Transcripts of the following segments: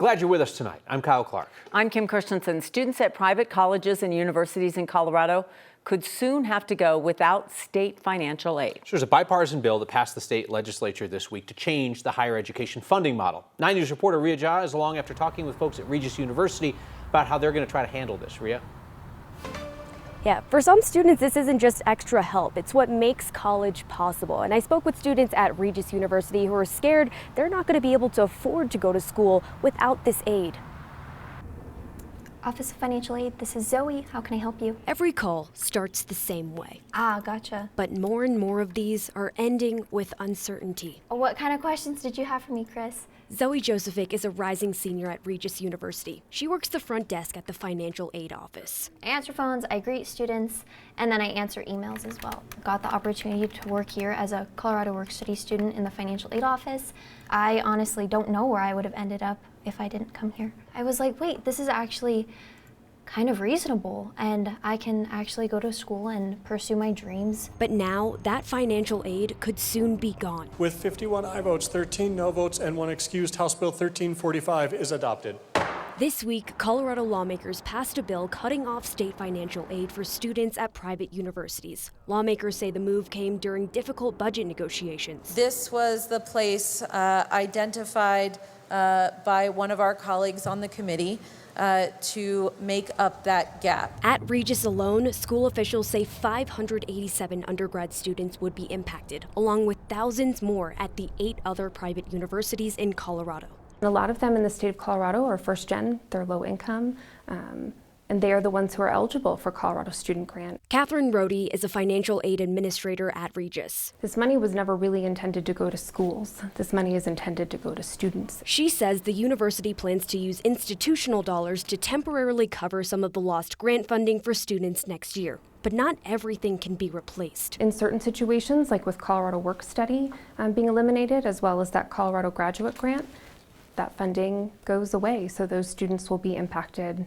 Glad you're with us tonight. I'm Kyle Clark. I'm Kim Christensen. Students at private colleges and universities in Colorado could soon have to go without state financial aid. So there's a bipartisan bill that passed the state legislature this week to change the higher education funding model. 9 News reporter Ria Jha is along after talking with folks at Regis University about how they're going to try to handle this. Ria? Yeah, for some students, this isn't just extra help. It's what makes college possible. And I spoke with students at Regis University who are scared they're not going to be able to afford to go to school without this aid. Office of Financial Aid, this is Zoe. How can I help you? Every call starts the same way. Ah, gotcha. But more and more of these are ending with uncertainty. What kind of questions did you have for me, Chris? Zoe Josephic is a rising senior at Regis University. She works the front desk at the financial aid office. I answer phones, I greet students, and then I answer emails as well. Got the opportunity to work here as a Colorado Work Study student in the financial aid office. I honestly don't know where I would have ended up if I didn't come here. I was like, wait, this is actually kind of reasonable, and I can actually go to school and pursue my dreams. But now that financial aid could soon be gone. With 51 aye votes, 13 no votes, and 1 excused, House Bill 1345 is adopted. This week, Colorado lawmakers passed a bill cutting off state financial aid for students at private universities. Lawmakers say the move came during difficult budget negotiations. This was the place identified by one of our colleagues on the committee to make up that gap. At Regis alone, school officials say 587 undergrad students would be impacted, along with thousands more at the 8 other private universities in Colorado. A lot of them in the state of Colorado are first gen, they're low income, and they are the ones who are eligible for Colorado Student Grant. Catherine Rohde is a financial aid administrator at Regis. This money was never really intended to go to schools. This money is intended to go to students. She says the university plans to use institutional dollars to temporarily cover some of the lost grant funding for students next year. But not everything can be replaced. In certain situations, like with Colorado Work Study being eliminated, as well as that Colorado Graduate Grant, that funding goes away, so those students will be impacted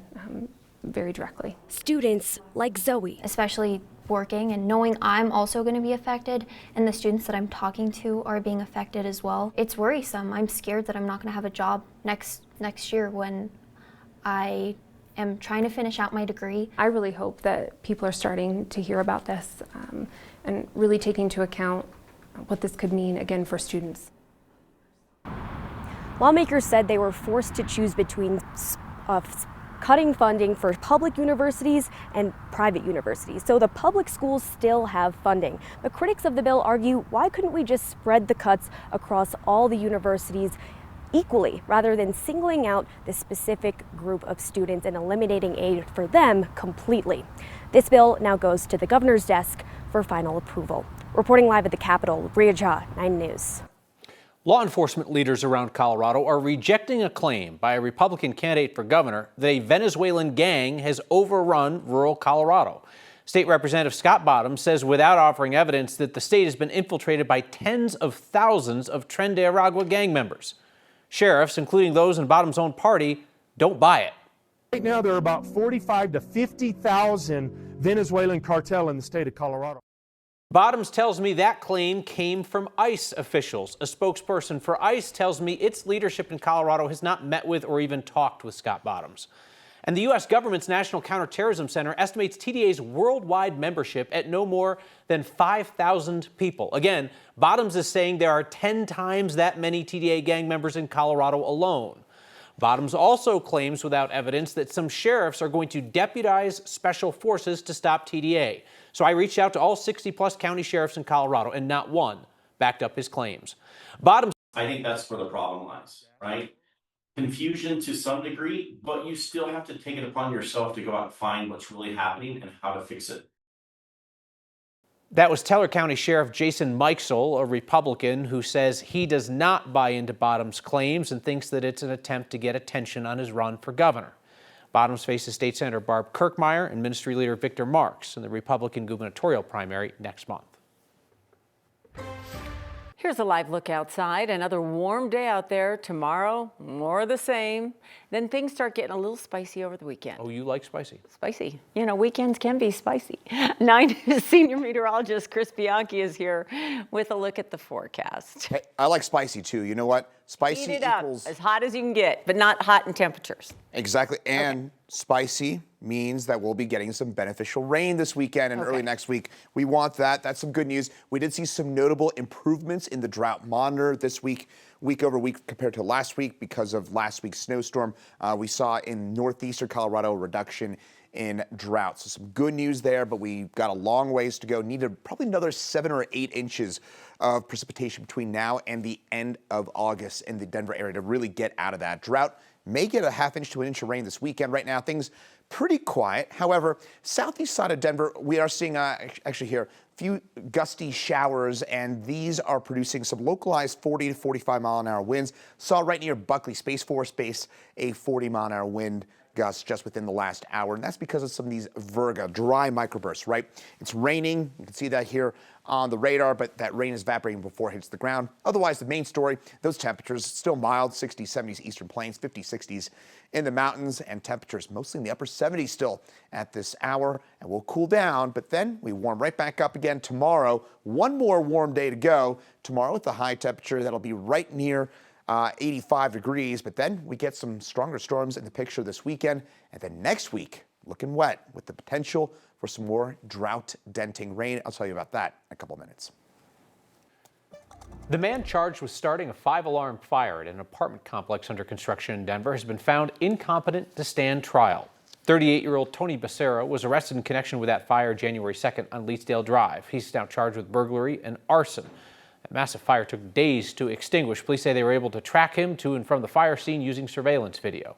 very directly. Students like Zoe, Especially working and knowing I'm also going to be affected, and the students that I'm talking to are being affected as well. It's worrisome. I'm scared that I'm not going to have a job next year when I am trying to finish out my degree. I really hope that people are starting to hear about this and really taking into account what this could mean again for students. lawmakers said they were forced to choose between cutting funding for public universities and private universities. So the public schools still have funding. But critics of the bill argue, why couldn't we just spread the cuts across all the universities equally, rather than singling out this specific group of students and eliminating aid for them completely? This bill now goes to the governor's desk for final approval. Reporting live at the Capitol, Ria Jha, 9 News. Law enforcement leaders around Colorado are rejecting a claim by a Republican candidate for governor that a Venezuelan gang has overrun rural Colorado. State Representative Scott Bottoms says without offering evidence that the state has been infiltrated by tens of thousands of Tren de Aragua gang members. Sheriffs, including those in Bottoms' own party, don't buy it. Right now, there are about 45 to 50,000 Venezuelan cartel in the state of Colorado. Bottoms tells me that claim came from ICE officials. A spokesperson for ICE tells me its leadership in Colorado has not met with or even talked with Scott Bottoms. And the U.S. government's National Counterterrorism Center estimates TDA's worldwide membership at no more than 5,000 people. Again, Bottoms is saying there are 10 times that many TDA gang members in Colorado alone. Bottoms also claims without evidence that some sheriffs are going to deputize special forces to stop TDA. So I reached out to all 60-plus county sheriffs in Colorado, and not one backed up his claims. Bottoms. I think that's where the problem lies, right? Confusion to some degree, but you still have to take it upon yourself to go out and find what's really happening and how to fix it. That was Teller County Sheriff Jason Mikesell, a Republican, who says he does not buy into Bottoms' claims and thinks that it's an attempt to get attention on his run for governor. Bottoms faces State Senator Barb Kirkmeyer and Ministry Leader Victor Marks in the Republican gubernatorial primary next month. Here's a live look outside. Another warm day out there. Tomorrow, more of the same. Then things start getting a little spicy over the weekend. Oh, you like spicy? Spicy. You know, weekends can be spicy. 9 News senior meteorologist Chris Bianchi is here with a look at the forecast. Hey, I like spicy too. You know what? Spicy Heat it up equals as hot as you can get, but not hot in temperatures. exactly. And spicy means that we'll be getting some beneficial rain this weekend and early next week. We want that. That's some good news. We did see some notable improvements in the drought monitor this week, week over week compared to last week because of last week's snowstorm. We saw in northeastern Colorado a reduction in drought. So some good news there, but we've got a long ways to go. Needed probably another 7 or 8 inches of precipitation between now and the end of August in the Denver area to really get out of that drought. May get a ½ inch to 1 inch of rain this weekend. Right now, things pretty quiet. However, southeast side of Denver, we are seeing actually here a few gusty showers, and these are producing some localized 40 to 45 mile an hour winds. Saw right near Buckley Space Force Base a 40 mile an hour wind gusts just within the last hour, and that's because of some of these virga, dry microbursts, right? It's raining. You can see that here on the radar, but that rain is evaporating before it hits the ground. Otherwise, the main story, those temperatures still mild, 60s, 70s eastern plains, 50s, 60s in the mountains, and temperatures mostly in the upper 70s still at this hour, and we'll cool down, but then we warm right back up again tomorrow. One more warm day to go tomorrow with the high temperature that'll be right near 85 degrees, but then we get some stronger storms in the picture this weekend, and then next week looking wet with the potential for some more drought denting rain. I'll tell you about that in a couple minutes. The man charged with starting a 5-alarm fire at an apartment complex under construction in Denver has been found incompetent to stand trial. 38-year-old Tony Becerra was arrested in connection with that fire January 2nd on Leetsdale Drive. He's now charged with burglary and arson. That massive fire took days to extinguish. Police say they were able to track him to and from the fire scene using surveillance video.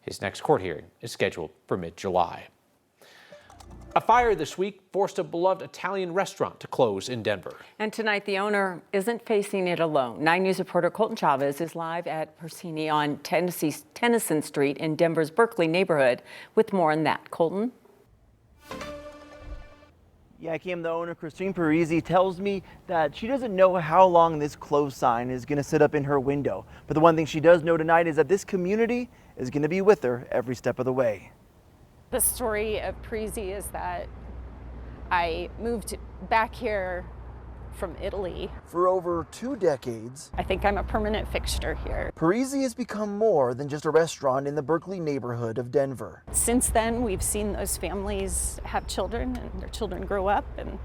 His next court hearing is scheduled for mid-July. A fire this week forced a beloved Italian restaurant to close in Denver. And tonight, the owner isn't facing it alone. 9 News reporter Colton Chavez is live at Persini on Tennyson Street in Denver's Berkeley neighborhood with more on that. Colton? Yeah, Kim, the owner, Christine Parisi, tells me that she doesn't know how long this close sign is going to sit up in her window. But the one thing she does know tonight is that this community is going to be with her every step of the way. The story of Parisi is that I moved back here from Italy. For over 2 decades, I think I'm a permanent fixture here. Parisi has become more than just a restaurant in the Berkeley neighborhood of Denver. Since then, we've seen those families have children, and their children grow up, and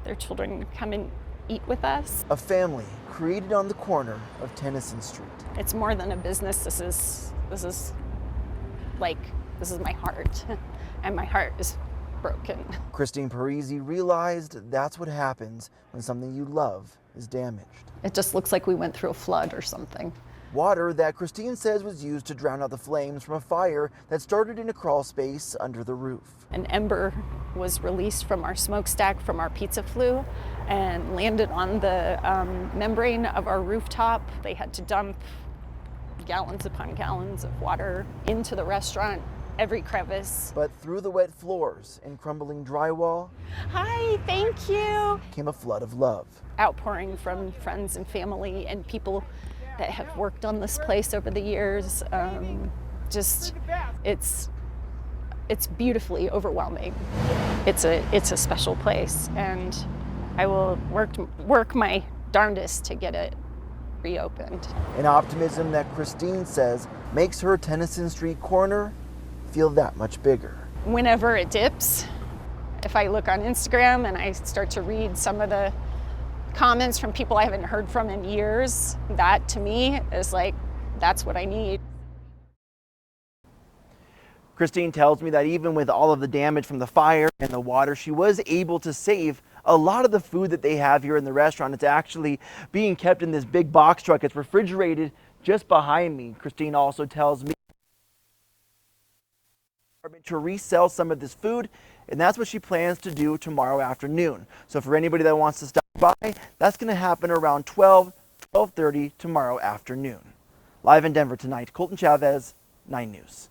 their children come and eat with us. A family created on the corner of Tennyson Street. It's more than a business. This is my heart, and my heart is broken. Christine Parisi realized that's what happens when something you love is damaged. It just looks like we went through a flood or something. Water that Christine says was used to drown out the flames from a fire that started in a crawl space under the roof. An ember was released from our smokestack from our pizza flue and landed on the membrane of our rooftop. They had to dump gallons upon gallons of water into the restaurant, every crevice. But through the wet floors and crumbling drywall, Hi, thank you. came a flood of love. Outpouring from friends and family and people that have worked on this place over the years. It's beautifully overwhelming. It's a special place, and I will work my darndest to get it reopened. An optimism that Christine says makes her Tennyson Street corner feel that much bigger. Whenever it dips, if I look on Instagram and I start to read some of the comments from people I haven't heard from in years, that to me is like, that's what I need. Christine tells me that even with all of the damage from the fire and the water, she was able to save a lot of the food that they have here in the restaurant. It's actually being kept in this big box truck. It's refrigerated just behind me. Christine also tells me to resell some of this food, and that's what she plans to do tomorrow afternoon. So for anybody that wants to stop by, that's going to happen around 12:30 tomorrow afternoon. Live in Denver tonight, Colton Chavez, 9 News.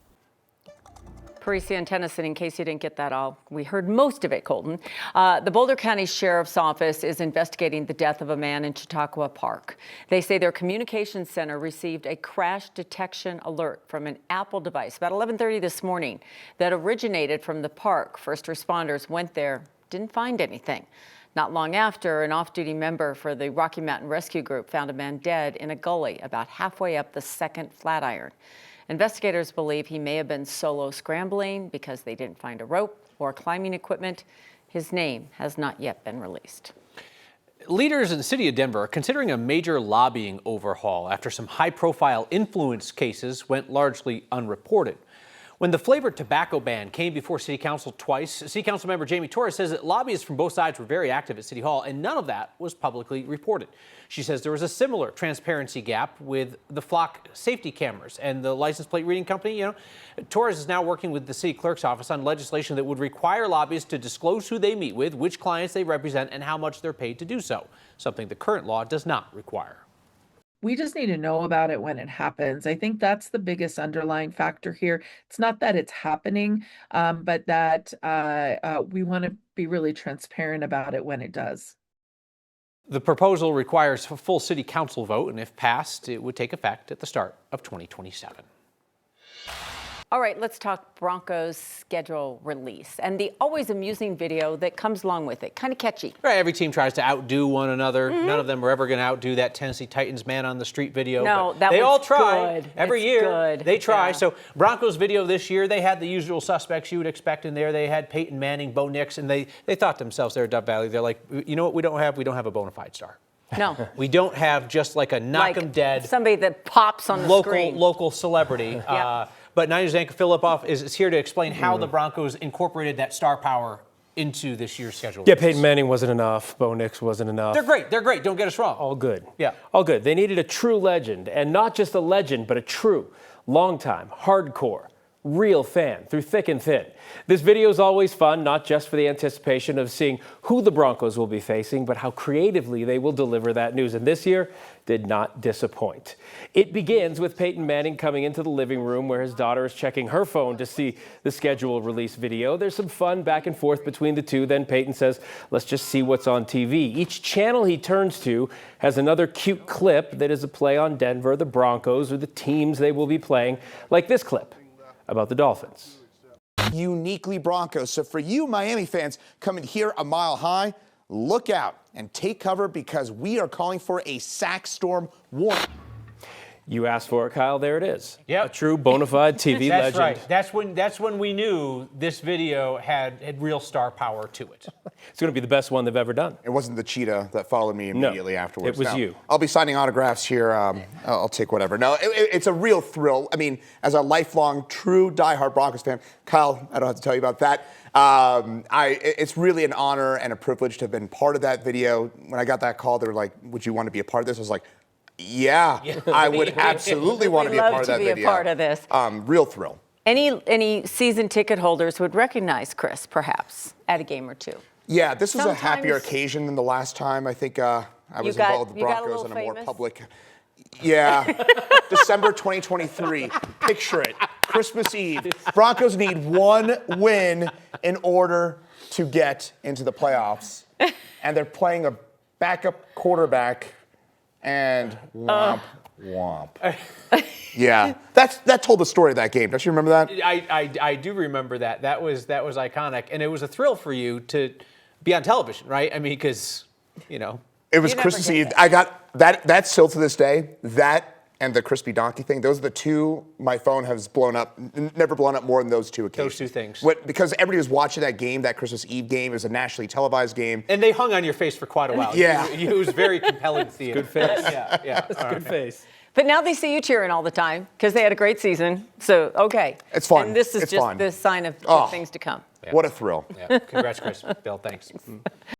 Parisi and Tennyson, in case you didn't get that all, we heard most of it, Colton. The Boulder County Sheriff's Office is investigating the death of a man in Chautauqua Park. They say their communications center received a crash detection alert from an Apple device about 11:30 this morning that originated from the park. First responders went there, didn't find anything. Not long after, an off-duty member for the Rocky Mountain Rescue Group found a man dead in a gully about halfway up the second Flatiron. Investigators believe he may have been solo scrambling because they didn't find a rope or climbing equipment. His name has not yet been released. Leaders in the city of Denver are considering a major lobbying overhaul after some high-profile influence cases went largely unreported. When the flavored tobacco ban came before City Council twice, City Council member Jamie Torres says that lobbyists from both sides were very active at City Hall, and none of that was publicly reported. She says there was a similar transparency gap with the flock safety cameras and the license plate reading company. Torres is now working with the city clerk's office on legislation that would require lobbyists to disclose who they meet with, which clients they represent, and how much they're paid to do so, something the current law does not require. We just need to know about it when it happens. I think that's the biggest underlying factor here. It's not that it's happening, but that we want to be really transparent about it when it does. The proposal requires a full city council vote, and if passed, it would take effect at the start of 2027. All right, let's talk Broncos schedule release and the always amusing video that comes along with it. Kind of catchy. Right, every team tries to outdo one another. None of them are ever going to outdo that Tennessee Titans man on the street video. No, they all try. good. Every It's year. good. They try. Yeah. So Broncos video this year, they had the usual suspects you would expect in there. They had Peyton Manning, Bo Nix, and they thought to themselves there at Dove Valley, they're like, you know what we don't have? We don't have a bona fide star. No. We don't have just like a knock 'em dead. Somebody that pops on the screen. Local celebrity. But Niners anchor Philippoff is here to explain how the Broncos incorporated that star power into this year's schedule. Yeah, Peyton Manning wasn't enough. Bo Nix wasn't enough. They're great. They're great. Don't get us wrong. All good. Yeah. All good. They needed a true legend, and not just a legend, but a true, long-time, hardcore, real fan through thick and thin. This video is always fun, not just for the anticipation of seeing who the Broncos will be facing, but how creatively they will deliver that news. And this year did not disappoint. It begins with Peyton Manning coming into the living room where his daughter is checking her phone to see the schedule release video. There's some fun back and forth between the two. Then Peyton says, let's just see what's on TV. Each channel he turns to has another cute clip that is a play on Denver, the Broncos, or the teams they will be playing, like this clip about the Dolphins. Uniquely Broncos. So for you Miami fans coming here a mile high, look out and take cover because we are calling for a sack storm warning. You asked for it, Kyle. There it is. Yep. A true bona fide TV That's legend. right. That's when we knew this video had real star power to it. It's going to be the best one they've ever done. It wasn't the cheetah that followed me immediately afterwards. It was No. you. I'll be signing autographs here. I'll take whatever. No, it's a real thrill. I mean, as a lifelong, true, diehard Broncos fan, Kyle, I don't have to tell you about that. It's really an honor and a privilege to have been part of that video. When I got that call, they were like, would you want to be a part of this? I was like, yeah, I would absolutely want to be a part of that video. We'd love to be a part of this. Real thrill. Any season ticket holders would recognize Chris, perhaps, at a game or two. Yeah, this was a happier Sometimes- occasion than the last time. I think I was got- involved with the you got a Broncos little in a more famous? public. Yeah, December 2023. Picture it. Christmas Eve. Broncos need one win in order to get into the playoffs. And they're playing a backup quarterback and womp, womp. Yeah, that told the story of that game. Don't you remember that? I do remember that. That was iconic, and it was a thrill for you to be on television, right? I mean, because It was Christmas Eve. I got that still to this day. That and the crispy donkey thing. Those are the two my phone has blown up. Never blown up more than those two occasions. Those two things. Because everybody was watching that game, that Christmas Eve game. It was a nationally televised game. And they hung on your face for quite a while. Yeah. It was very compelling theater. Good face. Yeah. It's a good face. But now they see you cheering all the time because they had a great season. So, okay. It's fun. And this is It's just fun. the sign of Oh. things to come. What a thrill. Yeah. Congrats, Chris. Bill, thanks.